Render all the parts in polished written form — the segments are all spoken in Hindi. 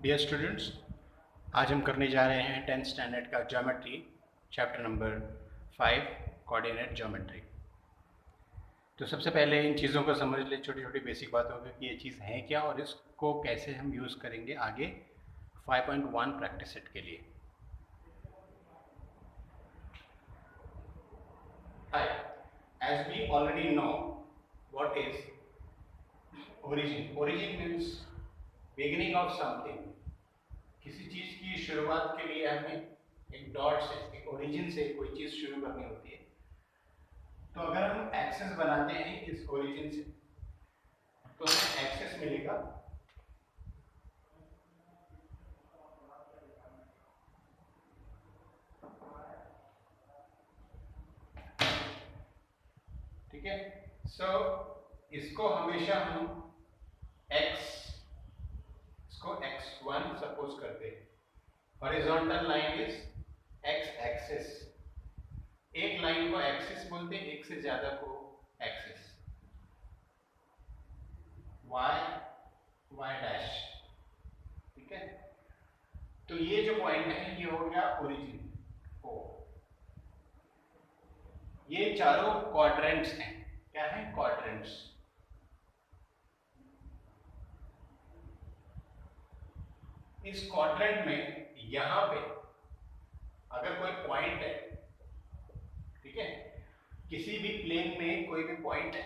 डियर स्टूडेंट्स, आज हम करने जा रहे हैं 10th स्टैंडर्ड का geometry chapter number 5 coordinate geometry. तो सबसे पहले इन चीज़ों को समझ ले, छोटी छोटी बेसिक बातों को कि ये चीज़ है क्या और इसको कैसे हम यूज़ करेंगे आगे 5.1 प्रैक्टिस सेट के लिए। Hi, as we already know what is origin. Origin means beginning of something. किसी चीज की शुरुआत के लिए हमें एक डॉट से, एक ओरिजिन से कोई चीज शुरू करनी होती है। तो अगर हम एक्सेस बनाते हैं इस ओरिजिन से तो हमें एक्सेस मिलेगा ठीक है। सो इसको हमेशा हम इसको x1 सपोज करते हैं। Horizontal line is x axis. एक लाइन को एक्सिस बोलते हैं, एक से ज्यादा को एक्सिस। y डैश, ठीक है। तो ये जो पॉइंट है ये हो गया ओरिजिन ओ। ये चारों क्वाड्रेंट्स हैं। क्या है? क्वाड्रेंट्स। इस क्वाड्रेंट में यहां पे अगर कोई पॉइंट है, ठीक है, किसी भी प्लेन में कोई भी पॉइंट है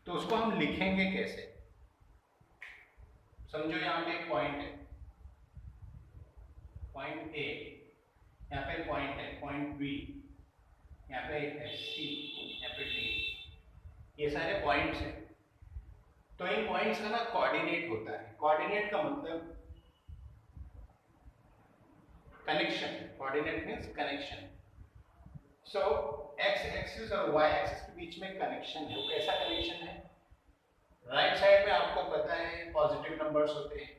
तो उसको हम लिखेंगे कैसे? समझो यहां पे एक पॉइंट है, पॉइंट ए, यहाँ पे पॉइंट है पॉइंट बी, यहाँ पे है सी, यहाँ पे डी। ये सारे पॉइंट्स हैं। तो इन पॉइंट्स का ना कोऑर्डिनेट होता है। कोऑर्डिनेट का मतलब connection. Coordinate means connection. So X axis और वाई एक्सिस के बीच में कनेक्शन है। वो कैसा कनेक्शन है? राइट साइड में आपको पता है पॉजिटिव नंबर्स होते हैं,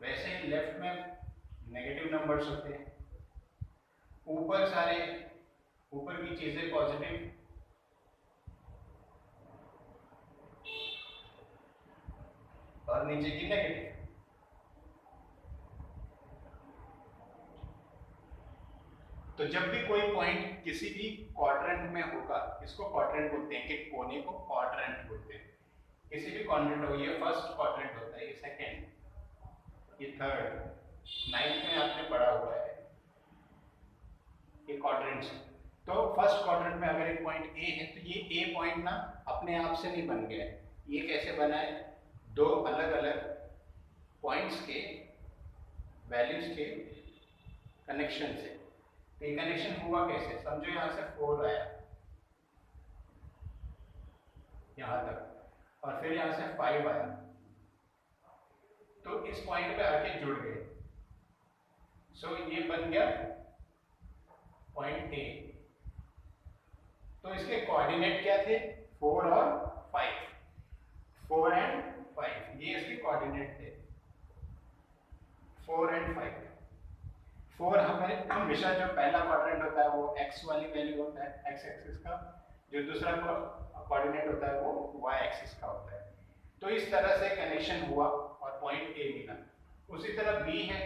वैसे ही लेफ्ट में नेगेटिव नंबर्स होते हैं। ऊपर सारे ऊपर की चीजें पॉजिटिव और नीचे की नेगेटिव। तो जब भी कोई पॉइंट किसी भी क्वाड्रेंट में होगा, इसको क्वाड्रेंट बोलते हैं, कि कोने को क्वाड्रेंट बोलते हैं। किसी भी क्वाड्रेंट हो, ये फर्स्ट क्वाड्रेंट होता है, ये सेकंड, ये थर्ड, 9th में आपने पढ़ा हुआ है ये क्वाड्रेंट्स। तो फर्स्ट क्वाड्रेंट में अगर एक पॉइंट ए है तो ये ए पॉइंट ना अपने आप से नहीं बन गया है। ये कैसे बना है? दो अलग अलग पॉइंट्स के वैल्यूज के कनेक्शन से। तो ये कनेक्शन हुआ कैसे? समझो यहां से 4 आया यहां तक और फिर यहां से 5 आया, तो इस पॉइंट पे आके जुड़ गए। सो ये बन गया पॉइंट ए। तो इसके कोऑर्डिनेट क्या थे? 4 और 5, 4 एंड 5, ये इसके कोऑर्डिनेट थे, 4 एंड 5। 4 हमें हमेशा जो पहला क्वाड्रेंट होता है वो x वाली वैल्यू होता है, x एक्सिस का। जो दूसरा कोऑर्डिनेट होता है वो y एक्सिस का होता है। तो इस तरह से कनेक्शन हुआ और पॉइंट ए मिला। उसी तरह b है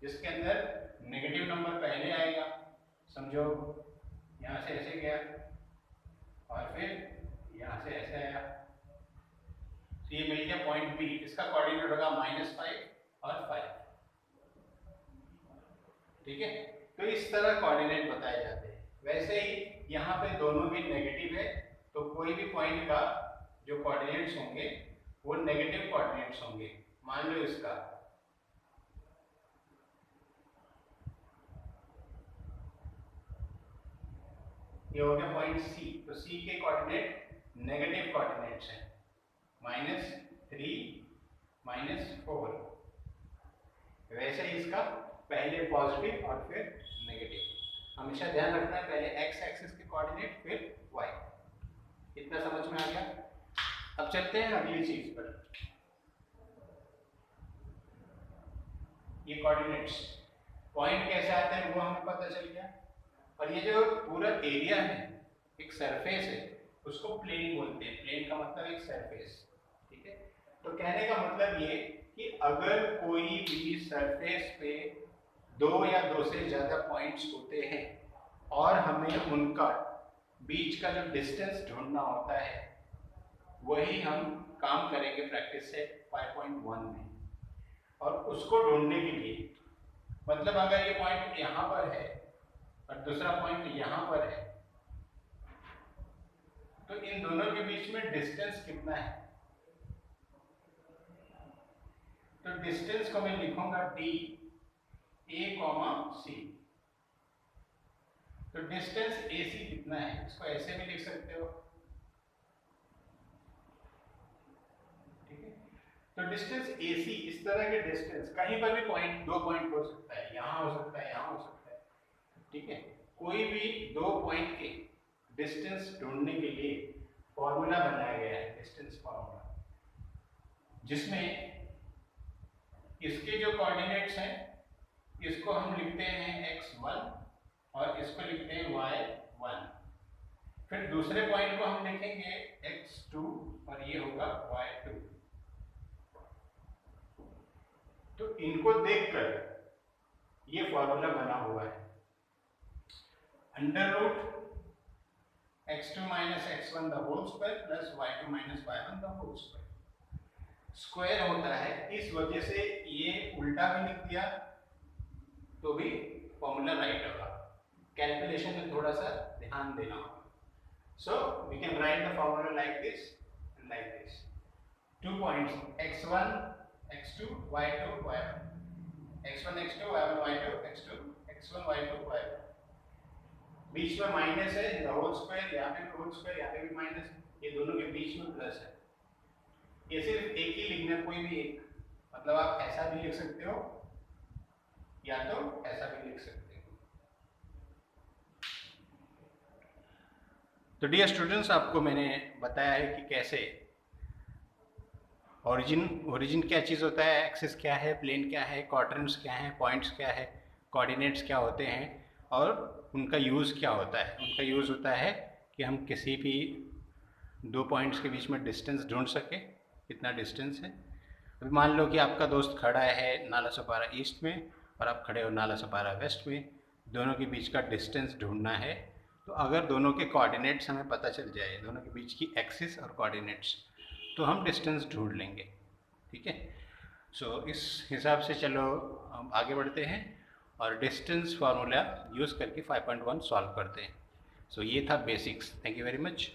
जिसके अंदर नेगेटिव नंबर पहले आएगा। समझो यहां से ऐसे गया और फिर यहां से ऐसे आया, तो ये मिल गया पॉइंट बी। इसका कोऑर्डिनेट होगा -5 और 5, ठीक है। तो इस तरह कोऑर्डिनेट बताए जाते हैं। वैसे ही यहाँ पे दोनों भी नेगेटिव है, तो कोई भी पॉइंट का जो कोऑर्डिनेट्स होंगे वो नेगेटिव कोऑर्डिनेट्स होंगे। मान लो इसका ये हो गया पॉइंट सी, तो सी के कोऑर्डिनेट नेगेटिव कोऑर्डिनेट्स हैं, -3 -4। वैसे ही इसका पहले पॉजिटिव और फिर नेगेटिव। हमेशा ध्यान रखना है पहले एक्स एक्सिस के कोऑर्डिनेट फिर वाई। इतना समझ में आ गया? अब चलते हैं अगली चीज पर। ये कोऑर्डिनेट्स पॉइंट कैसे आते हैं वो हमें पता चल गया। और ये जो पूरा एरिया है, एक सरफेस है, उसको प्लेन बोलते हैं। प्लेन का मतलब एक सरफेस। तो कहने का मतलब ये कि अगर कोई भी सरफेस पे दो या दो से ज़्यादा पॉइंट्स होते हैं और हमें उनका बीच का जो डिस्टेंस ढूंढना होता है, वही हम काम करेंगे प्रैक्टिस सेट 5.1 में। और उसको ढूंढने के लिए मतलब अगर ये पॉइंट यहाँ पर है और दूसरा पॉइंट यहाँ पर है, तो इन दोनों के बीच में डिस्टेंस कितना है? तो डिस्टेंस को मैं लिखूंगा डी ए कॉमा सी। तो डिस्टेंस ए सी कितना है, इसको ऐसे भी लिख सकते हो, ठीक है। तो डिस्टेंस ए सी, इस तरह के डिस्टेंस कहीं पर भी पॉइंट, दो पॉइंट हो सकता है, यहाँ हो सकता है, यहाँ हो सकता है, ठीक है। कोई भी दो पॉइंट के डिस्टेंस ढूंढने के लिए फॉर्मूला बनाया गया है, डिस्टेंस फॉर्मूला, जिसमें इसके जो कोऑर्डिनेट्स हैं इसको हम लिखते हैं x1 और इसको लिखते हैं y1। फिर दूसरे पॉइंट को हम लिखेंगे x2 और ये होगा y2। तो इनको देखकर ये फॉर्मूला बना हुआ है, under root x2 minus x1 the whole square plus y2 minus y1 the whole square. Square होता है, इस वजह से ये उल्टा भी लिख दिया तो भी फॉर्मूला राइट होगा। कैलकुलेशन में थोड़ा सा ध्यान देना होगा। So we can write the formula like this and like this. 2 points x1 x2 y2 y1, x1 x2 y1 y2 x2 x1 y2 y1। बीच में माइनस है, द होल स्क्वायर, यहाँ पे भी होल स्क्वायर, यहाँ पे भी माइनस, ये दोनों के बीच में प्लस है। ये सिर्फ एक ही लिखना, कोई भी एक, मतलब आप ऐसा भी लिख सकते हो या तो ऐसा भी लिख सकते हो। तो डियर स्टूडेंट्स, आपको मैंने बताया है कि कैसे ओरिजिन क्या चीज़ होता है, एक्सिस क्या है, प्लेन क्या है, क्वाड्रेंट्स क्या है, पॉइंट्स क्या है, कोऑर्डिनेट्स क्या होते हैं और उनका यूज़ क्या होता है। उनका यूज़ होता है कि हम किसी भी दो पॉइंट्स के बीच में डिस्टेंस ढूंढ सके, कितना डिस्टेंस है। अभी मान लो कि आपका दोस्त खड़ा है नालासोपारा ईस्ट में और आप खड़े हो नालासोपारा वेस्ट में, दोनों के बीच का डिस्टेंस ढूंढना है। तो अगर दोनों के कोऑर्डिनेट्स हमें पता चल जाए, दोनों के बीच की एक्सिस और कोऑर्डिनेट्स, तो हम डिस्टेंस ढूंढ लेंगे, ठीक है। सो इस हिसाब से चलो हम आगे बढ़ते हैं और डिस्टेंस फार्मूला यूज़ करके 5.1 सॉल्व करते हैं। सो ये था basics. Thank you very much.